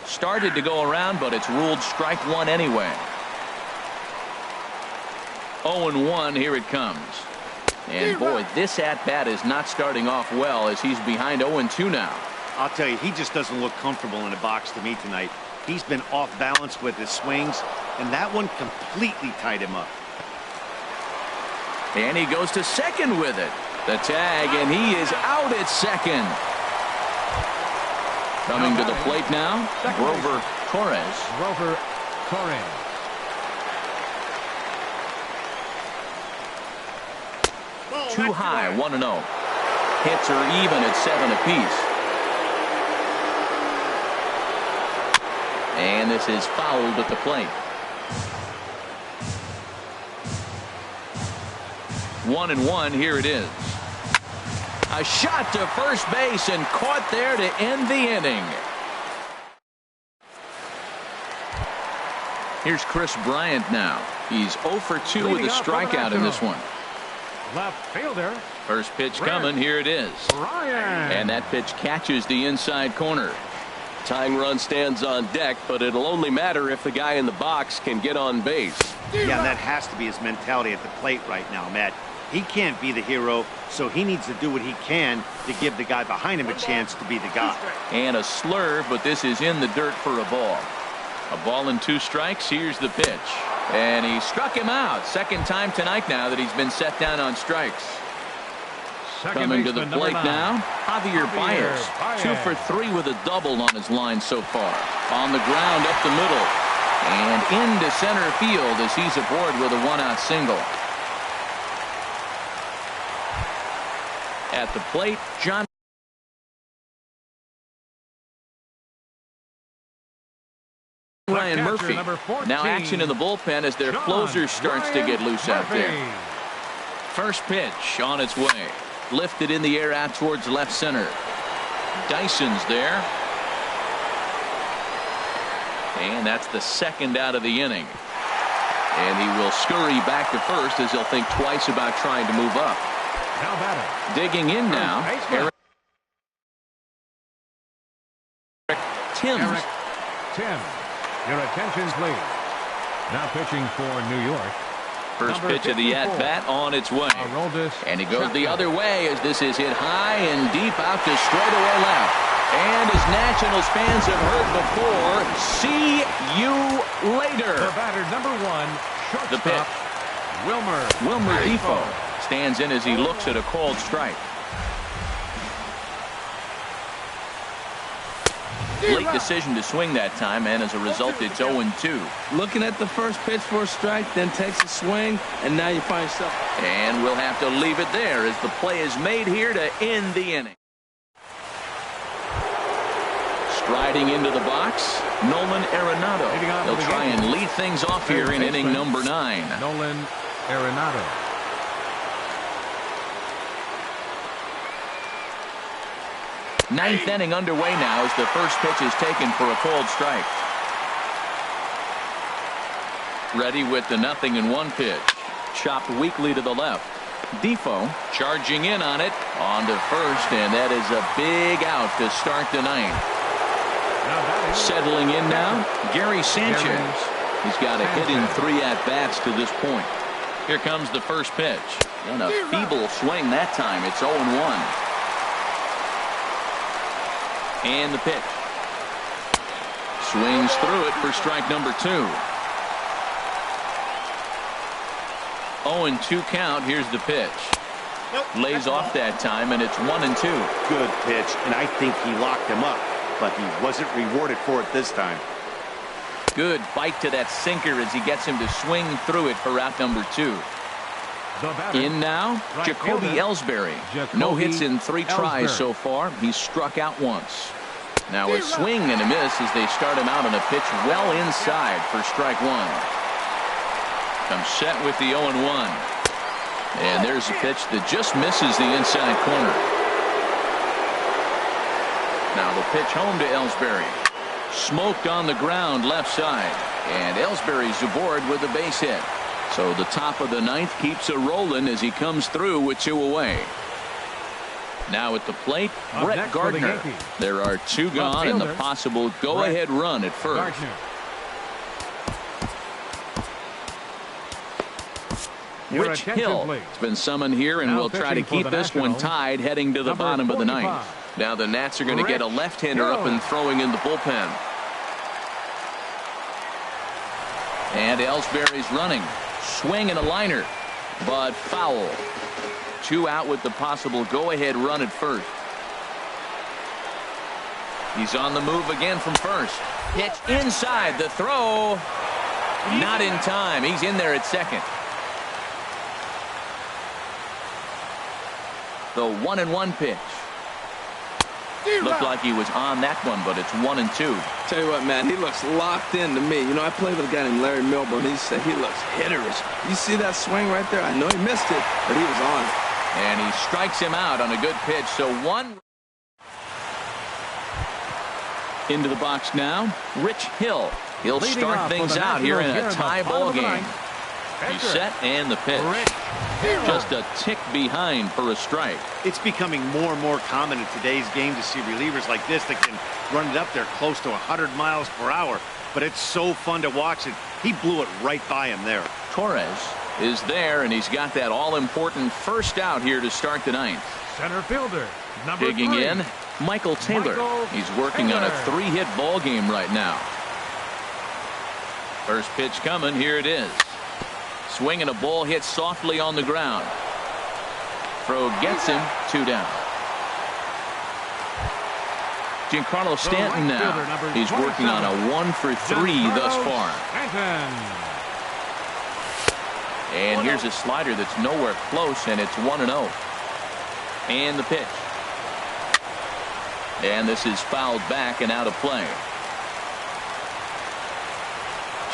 Started to go around, but it's ruled strike 1 anyway. 0-1, here it comes. And boy, this at-bat is not starting off well as he's behind 0-2 now. I'll tell you, he just doesn't look comfortable in the box to me tonight. He's been off balance with his swings, and that one completely tied him up. And he goes to second with it. The tag, and he is out at second. Coming to the plate now, Grover Torres. Grover Torres. Too high, 1-0. Hits are even at 7 apiece. And this is fouled at the plate. 1-1, here it is. A shot to first base and caught there to end the inning. Here's Chris Bryant now. He's 0 for 2 with a strikeout in this one. Left fielder. First pitch coming. Here it is. Bryant. And that pitch catches the inside corner. Tying run stands on deck, but it'll only matter if the guy in the box can get on base. Yeah, and that has to be his mentality at the plate right now, Matt. He can't be the hero, so he needs to do what he can to give the guy behind him a chance to be the guy. And a slurve, but this is in the dirt for a ball. A ball and 2 strikes. Here's the pitch. And he struck him out. Second time tonight now that he's been set down on strikes. Coming to the plate now, Javier Baez. 2 for 3 with a double on his line so far. On the ground up the middle. And into center field as he's aboard with a 1-out single. At the plate, John Ryan Murphy. Now action in the bullpen as their closer starts to get loose out there. First pitch on its way. Lifted in the air out towards left center. Dyson's there. And that's the second out of the inning. And he will scurry back to first as he'll think twice about trying to move up. Now batter. Digging in now, Eric Timms. Eric Timms. Your attention, please. Now pitching for New York. First pitch of the at-bat on its way. And he goes the other way as this is hit high and deep out to straightaway left. And as Nationals fans have heard before, see you later. The batter, number 1, shortstop. The pitch. Wilmer Difo stands in as he looks at a called strike. Late decision to swing that time, and as a result, it's 0-2. Looking at the first pitch for a strike, then takes a swing, and now you find yourself. And we'll have to leave it there as the play is made here to end the inning. Striding into the box, Nolan Arenado. He'll try and lead things off here in inning number 9. Nolan Arenado. Ninth inning underway now as the first pitch is taken for a called strike. Ready with the 0-1 pitch. Chopped weakly to the left. Difo charging in on it. On to first, and that is a big out to start the 9th. Settling in now, Gary Sanchez. He's got a hit in 3 at-bats to this point. Here comes the first pitch. And a feeble swing that time. It's 0-1. And the pitch. Swings through it for strike number 2. 0-2 count. Here's the pitch. Lays off that time, and it's 1-2. Good pitch, and I think he locked him up, but he wasn't rewarded for it this time. Good bite to that sinker as he gets him to swing through it for out number 2. In now, Jacoby Ellsbury. No hits in 3 tries so far. He's struck out once. Now a swing and a miss as they start him out on a pitch well inside for strike 1. Comes set with the 0-1. And there's a pitch that just misses the inside corner. Now the pitch home to Ellsbury. Smoked on the ground left side. And Ellsbury's aboard with a base hit. So the top of the ninth keeps it rolling as he comes through with 2 away. Now at the plate, Brett Gardner. There are 2 gone and the possible go-ahead run at first. Rich Hill has been summoned here and will try to keep this one tied heading to the bottom of the ninth. Now the Nats are going to get a left-hander up and throwing in the bullpen. And Ellsbury's running. Swing and a liner, but foul. 2 out with the possible go-ahead run at first. He's on the move again from first. Pitch inside, the throw. Not in time. He's in there at second. The 1-1 pitch. Looked like he was on that one, but it's 1-2. Tell you what, man, he looks locked in to me. You know, I played with a guy named Larry Milburn. He said he looks hitterish. You see that swing right there? I know he missed it, but he was on it. And he strikes him out on a good pitch. So 1 into the box now. Rich Hill. He'll start things out here in a tie ball game. He's set and the pitch. Just a tick behind for a strike. It's becoming more and more common in today's game to see relievers like this that can run it up there close to 100 miles per hour. But it's so fun to watch it. He blew it right by him there. Torres is there, and he's got that all-important first out here to start the ninth. Center fielder, number Digging 3. in, Michael Taylor. He's working on a 3-hit ball game right now. First pitch coming. Here it is. Swing and a ball hit softly on the ground. Throw gets him. 2 down. Giancarlo Stanton now. He's working on a 1 for 3 thus far. And here's a slider that's nowhere close, and it's 1-0. And the pitch. And this is fouled back and out of play.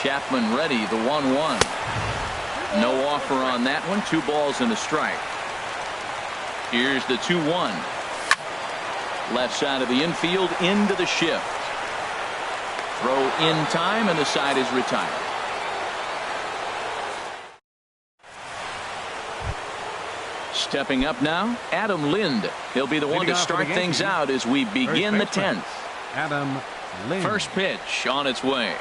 Chapman ready, the 1-1. No offer on that one. 2 balls and a strike. Here's the 2-1. Left side of the infield into the shift. Throw in time, and the side is retired. Stepping up now, Adam Lind. He'll be the one to start things out as we begin the 10th. Adam Lind. First pitch on its way.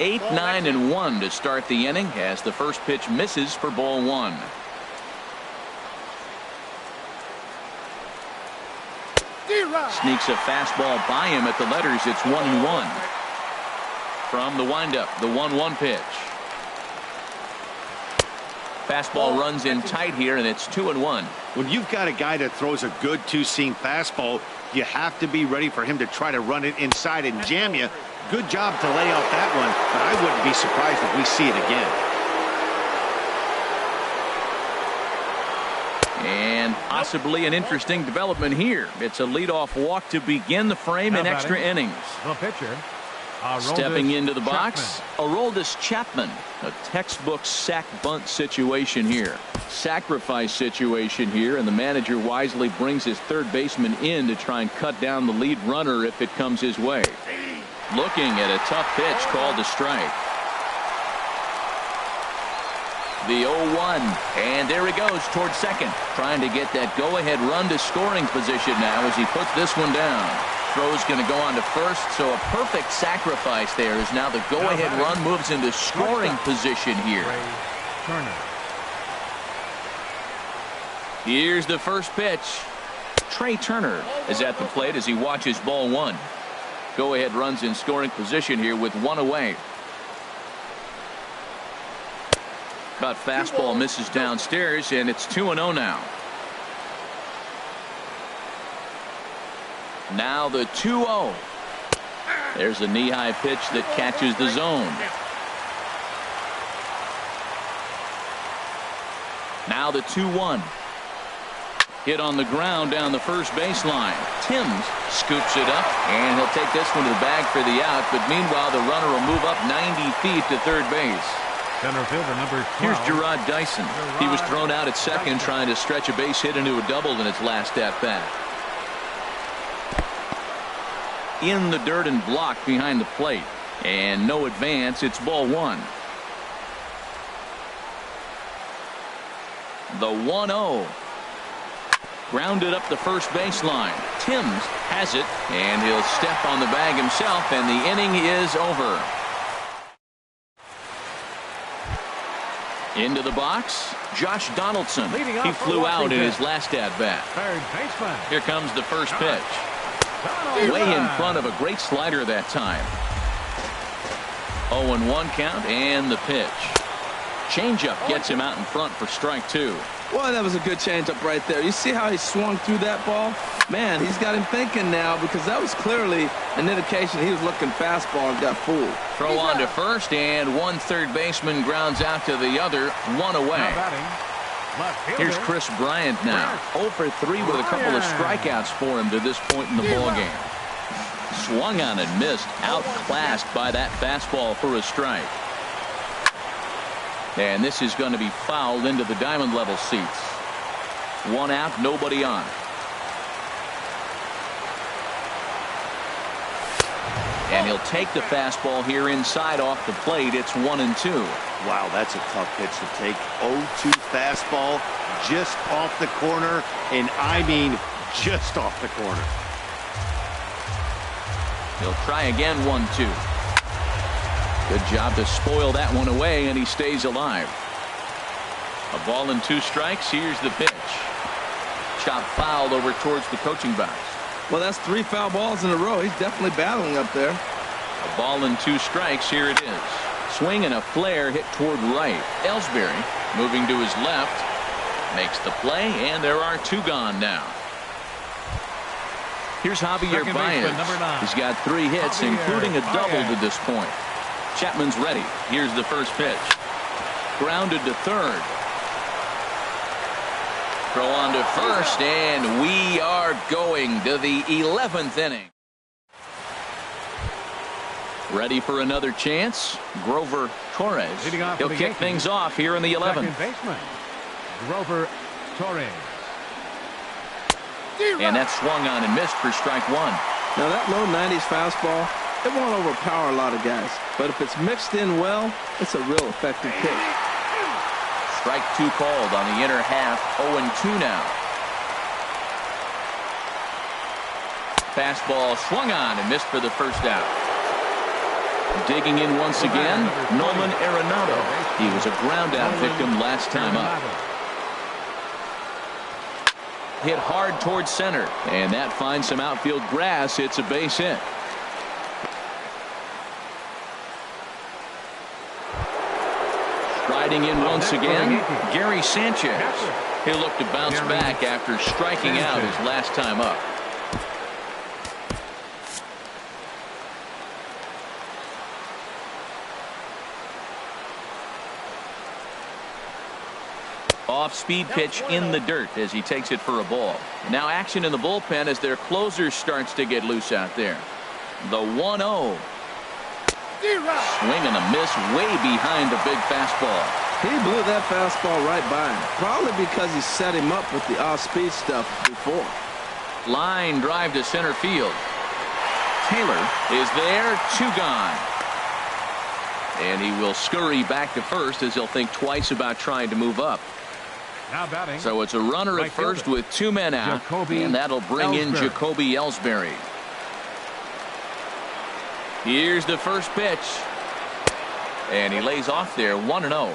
8, 9, and 1 to start the inning as the first pitch misses for ball 1. Sneaks a fastball by him at the letters. It's 1-1. From the windup, the 1-1 pitch. Fastball runs in tight here, and it's 2-1. When you've got a guy that throws a good 2-seam fastball, you have to be ready for him to try to run it inside and jam you. Good job to lay out that one, but I wouldn't be surprised if we see it again. And possibly an interesting development here. It's a leadoff walk to begin the frame in extra innings. The pitcher. Stepping into the box, Aroldis Chapman. A textbook sack bunt situation here. Sacrifice situation here, and the manager wisely brings his third baseman in to try and cut down the lead runner if it comes his way. Looking at a tough pitch called a strike. The 0-1, and there he goes towards second, trying to get that go-ahead run to scoring position now as he puts this one down. Throw's going to go on to first, so a perfect sacrifice there as now the go-ahead run moves into scoring position here. Here's the first pitch. Trey Turner is at the plate as he watches ball 1. Go-ahead runs in scoring position here with 1 away. Cut fastball misses downstairs, and it's 2-0 now. Now the 2-0. There's a knee-high pitch that catches the zone. Now the 2-1. Hit on the ground down the first baseline. Timms scoops it up, and he'll take this one to the bag for the out. But meanwhile, the runner will move up 90 feet to third base. Center fielder number 12. Here's Gerard Dyson. He was thrown out at second trying to stretch a base hit into a double in its last at bat. in the dirt and blocked behind the plate. And no advance. It's ball one. The 1-0. Grounded up the first baseline. Timms has it, and he'll step on the bag himself, and the inning is over. Into the box, Josh Donaldson. He flew out in his last at-bat. Third baseman. Here comes the first pitch. Way in front of a great slider that time. 0-1 count, and the pitch. Changeup gets him out in front for strike two. Boy, that was a good changeup right there. You see how he swung through that ball? Man, he's got him thinking now, because that was clearly an indication he was looking fastball and got fooled. Throw on to first, and one third baseman grounds out to the other, one away. Here's Chris Bryant now. 0 for 3 with a couple of strikeouts for him to this point in the ballgame. Swung on and missed, outclassed by that fastball for a strike. And this is going to be fouled into the diamond level seats. One out, nobody on. And he'll take the fastball here inside off the plate. It's 1-2. Wow, that's a tough pitch to take. 0-2 fastball just off the corner, and I mean just off the corner. He'll try again, 1-2. Good job to spoil that one away, and he stays alive. A ball and 2 strikes. Here's the pitch. Chop fouled over towards the coaching box. Well, that's 3 foul balls in a row. He's definitely battling up there. A ball and 2 strikes. Here it is. Swing and a flare hit toward right. Ellsbury moving to his left. Makes the play, and there are 2 gone now. Here's Javier Baez. He's got 3 hits, including a double to this point. Chapman's ready. Here's the first pitch. Grounded to third. Throw on to first, and we are going to the 11th inning. Ready for another chance. Grover Torres. He'll kick things off here in the 11th. Second baseman, Grover Torres. And that's swung on and missed for strike one. Now that low 90s fastball, it won't overpower a lot of guys. But if it's mixed in well, it's a real effective pitch. Strike 2 called on the inner half. 0-2 now. Fastball swung on and missed for the first out. Digging in once again, Nolan Arenado. He was a ground out victim last time up. Hit hard towards center, and that finds some outfield grass. It's a base hit. Riding in once again, Gary Sanchez. He'll look to bounce back after striking out his last time up. Off-speed pitch in the dirt as he takes it for a ball. Now action in the bullpen as their closer starts to get loose out there. The 1-0. Swing and a miss way behind the big fastball. He blew that fastball right by him. Probably because he set him up with the off-speed stuff before. Line drive to center field. Taylor is there. 2 gone. And he will scurry back to first as he'll think twice about trying to move up. Now batting. So it's a runner at first with 2 men out. And that'll bring in Jacoby Ellsbury. Here's the first pitch. And he lays off there. 1-0.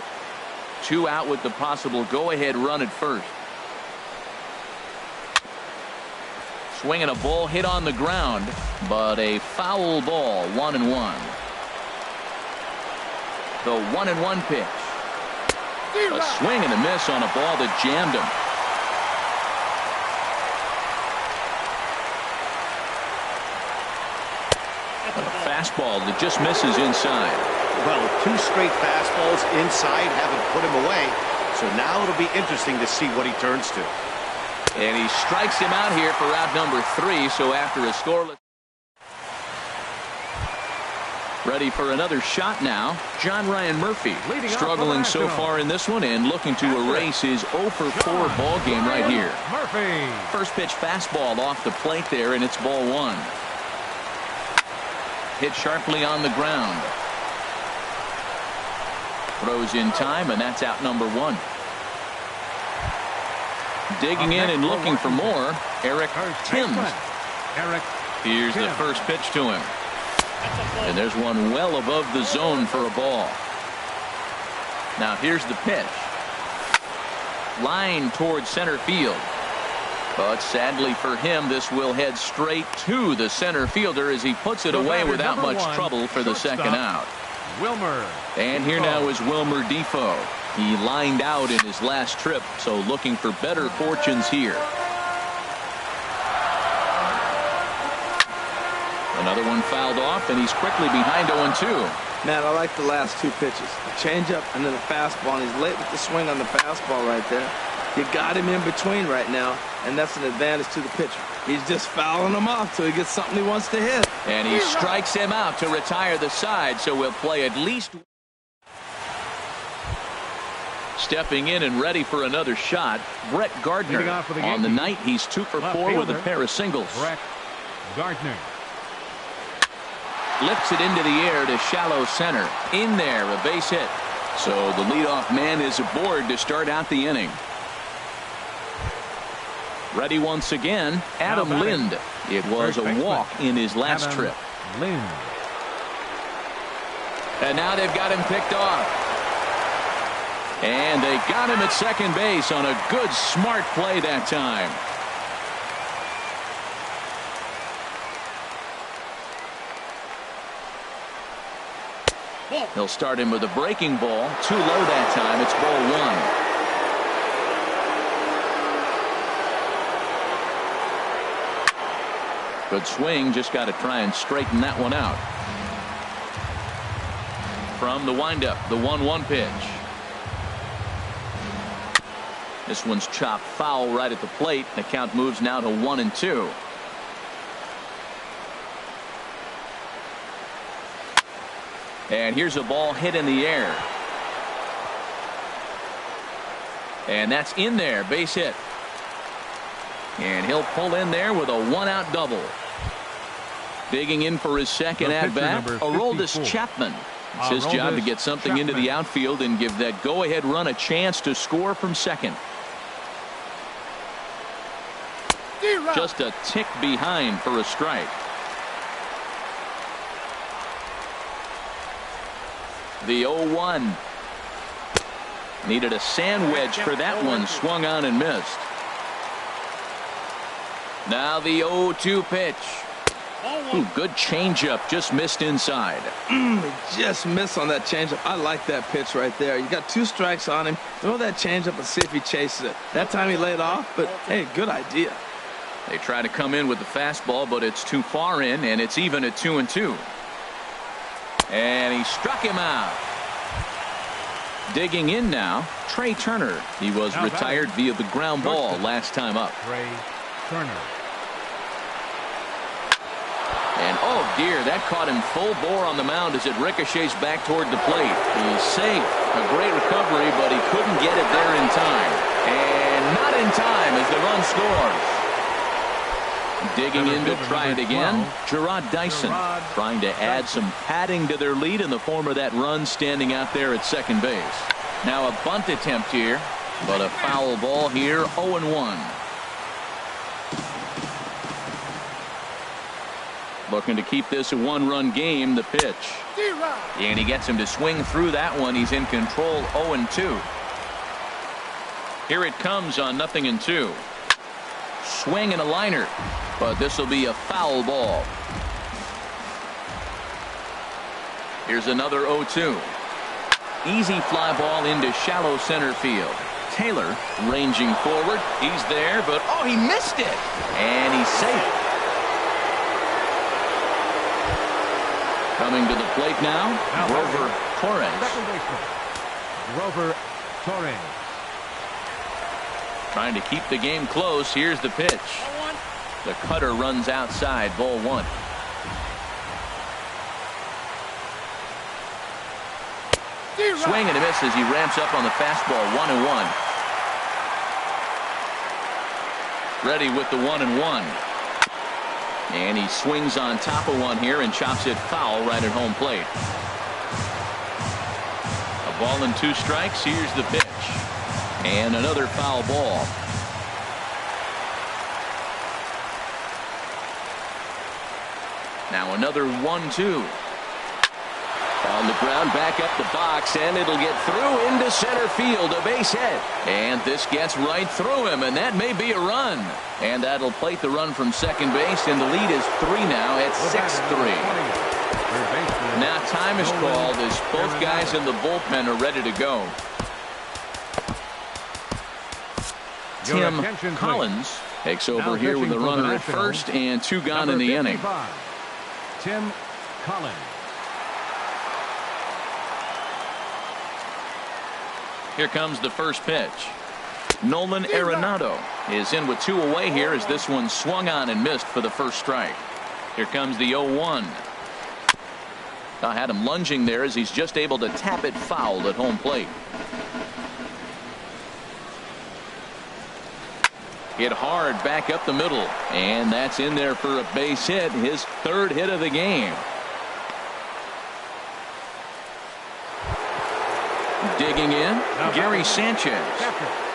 2 out with the possible go-ahead run at first. Swinging a ball hit on the ground, but a foul ball. 1-1. The 1-1 pitch. A swing and a miss on a ball that jammed him. A fastball that just misses inside. Well, 2 straight fastballs inside haven't put him away. So now it'll be interesting to see what he turns to. And he strikes him out here for out number 3. So after a scoreless. Ready for another shot now. John Ryan Murphy struggling so far in this one and looking to erase his 0 for 4 ball game right here. Murphy. First pitch fastball off the plate there, and it's ball 1. hit sharply on the ground. Throws in time, and that's out number 1. Digging in and looking for more, Eric Timms. Here's the first pitch to him. And there's one well above the zone for a ball. Now here's the pitch. Line towards center field. But sadly for him, this will head straight to the center fielder as he puts it away without much trouble for the second out. Wilmer. And here now is Wilmer Defoe. He lined out in his last trip, so looking for better fortunes here. Another one fouled off, and he's quickly behind 0-2. Man, I like the last 2 pitches. A changeup and then a fastball, and he's late with the swing on the fastball right there. You got him in between right now, and that's an advantage to the pitcher. He's just fouling him off till he gets something he wants to hit. And he strikes him out to retire the side, so we'll play at least. Stepping in and ready for another shot, Brett Gardner. On the night, he's 2 for 4 with a pair of singles. Brett Gardner. Lifts it into the air to shallow center. In there, a base hit. So the leadoff man is aboard to start out the inning. Ready once again, Adam Lind. It was a walk in his last trip. Lind. And now they've got him picked off. And they got him at second base on a good, smart play that time. He'll start him with a breaking ball. Too low that time. It's ball 1. Good swing. Just got to try and straighten that one out. From the windup, the 1-1 pitch. This one's chopped foul right at the plate. The count moves now to 1-2. And here's a ball hit in the air. And that's in there. Base hit. And he'll pull in there with a 1-out double. Digging in for his second at-bat, Aroldis Chapman. It's his job to get something into the outfield and give that go-ahead run a chance to score from second. Just a tick behind for a strike. The 0-1. Needed a sand wedge for that one. Swung on and missed. Now the 0-2 pitch. Ooh, good changeup. Just missed inside. He just missed on that changeup. I like that pitch right there. You got 2 strikes on him. Throw that changeup and see if he chases it. That time he laid off, but hey, good idea. They try to come in with the fastball, but it's too far in, and it's even at 2-2. And he struck him out. Digging in now, Trey Turner. He was retired via the ground ball last time up. Trey Turner. And oh dear, that caught him full bore on the mound as it ricochets back toward the plate. He's safe. A great recovery, but he couldn't get it there in time. And not in time as the run scores. Digging in to try it again, Gerard Dyson trying to add some padding to their lead in the form of that run standing out there at second base. Now a bunt attempt here, but a foul ball here, 0-1. Looking to keep this a 1-run game, the pitch. And he gets him to swing through that one. He's in control, 0-2. Here it comes on 0-2. Swing and a liner, but this will be a foul ball. Here's another 0-2. Easy fly ball into shallow center field. Taylor ranging forward. He's there, but oh, he missed it. And he's safe. Coming to the plate now, Grover Torres. Second baseman, Grover Torres. Trying to keep the game close. Here's the pitch. The cutter runs outside, ball 1. Swing and a miss as he ramps up on the fastball, 1-1. Ready with the 1-1. And he swings on top of one here and chops it foul right at home plate. A ball and 2 strikes. Here's the pitch. And another foul ball. Now another 1-2. On the ground, back up the box, and it'll get through into center field, a base hit. And this gets right through him, and that may be a run. And that'll plate the run from second base, and the lead is 3 now at 6-3. Now time is called as both guys in the bullpen are ready to go. Tim Collins takes over here with a runner at first and 2 gone in the inning. Tim Collins. Here comes the first pitch. Nolan Arenado is in with 2 away here as this one swung on and missed for the first strike. Here comes the 0-1. I had him lunging there as he's just able to tap it foul at home plate. Hit hard back up the middle, and that's in there for a base hit, his 3rd hit of the game. Digging in, Gary Sanchez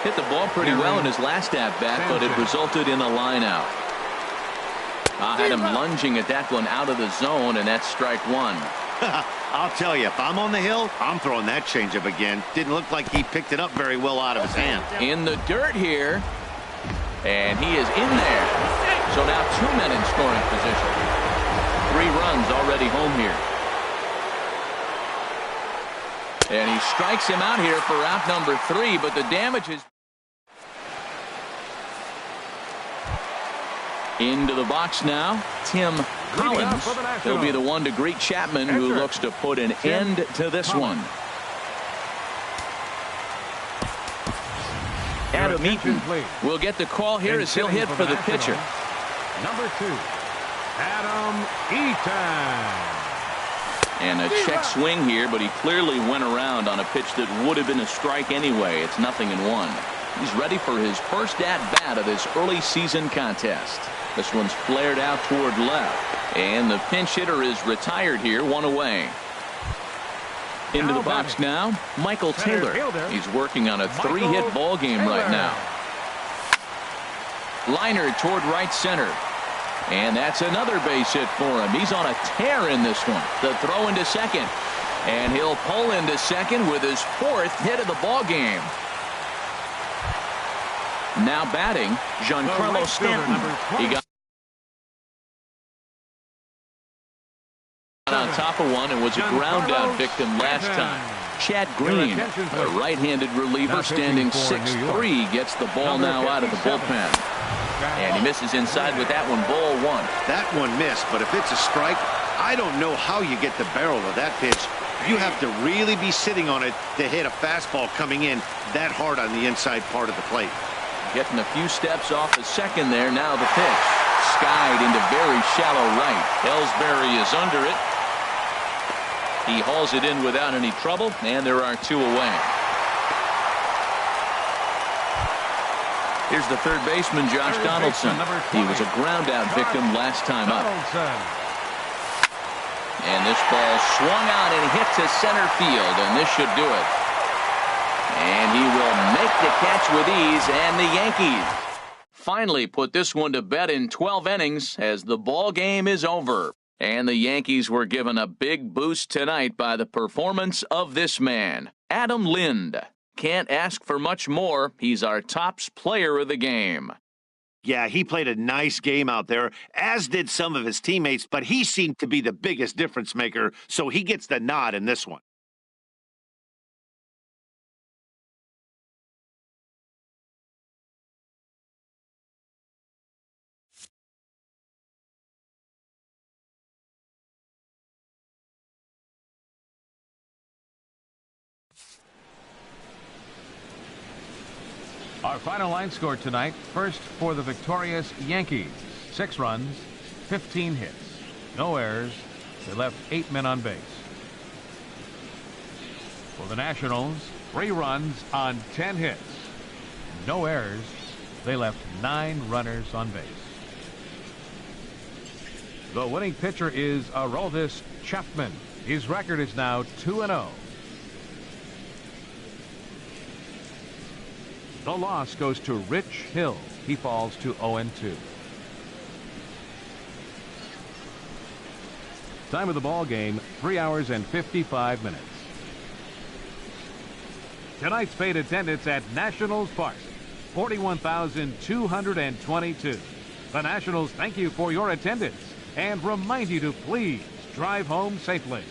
hit the ball pretty well in his last at-bat, but it resulted in a line out. I had him lunging at that one out of the zone, and that's strike 1. I'll tell you, if I'm on the hill, I'm throwing that changeup again. Didn't look like he picked it up very well out of his hand. In the dirt here, and he is in there. So now 2 men in scoring position. 3 runs already home here. And he strikes him out here for out number 3, but the damage is into the box now. Tim Collins. He'll be the one to greet Chapman, who looks to put an end to this one. Adam Eaton will get the call here as he'll hit for the pitcher. Number 2, Adam Eaton. And a check swing here, but he clearly went around on a pitch that would have been a strike anyway. It's 0-1. He's ready for his first at-bat of this early season contest. This one's flared out toward left. And the pinch hitter is retired here, 1 away. Into the box now, Michael Taylor. He's working on a 3-hit ball game right now. Liner toward right center. And that's another base hit for him. He's on a tear in this one. The throw into second. And he'll pull into second with his 4th hit of the ball game. Now batting, Giancarlo Stanton. He got on top of one and was a ground out victim last time. Chad Green, a right-handed reliever standing 6'3", gets the ball now out of the bullpen. And he misses inside with that one, ball 1. That one missed, but if it's a strike, I don't know how you get the barrel of that pitch. You have to really be sitting on it to hit a fastball coming in that hard on the inside part of the plate. Getting a few steps off the second there. Now the pitch. Skied into very shallow right. Ellsbury is under it. He hauls it in without any trouble, and there are 2 away. Here's the third baseman, Josh Donaldson. He was a ground-out victim last time up. And this ball swung on and hit to center field, and this should do it. And he will make the catch with ease, and the Yankees finally put this one to bed in 12 innings as the ball game is over. And the Yankees were given a big boost tonight by the performance of this man, Adam Lind. Can't ask for much more. He's our tops player of the game. Yeah, he played a nice game out there, as did some of his teammates, but he seemed to be the biggest difference maker, so he gets the nod in this one. Our final line score tonight. First for the victorious Yankees. 6 runs, 15 hits, no errors. They left 8 men on base. For the Nationals, 3 runs on 10 hits, no errors. They left 9 runners on base. The winning pitcher is Aroldis Chapman. His record is now 2-0. The loss goes to Rich Hill. He falls to 0-2. Time of the ball game, 3 hours and 55 minutes. Tonight's paid attendance at Nationals Park, 41,222. The Nationals thank you for your attendance and remind you to please drive home safely.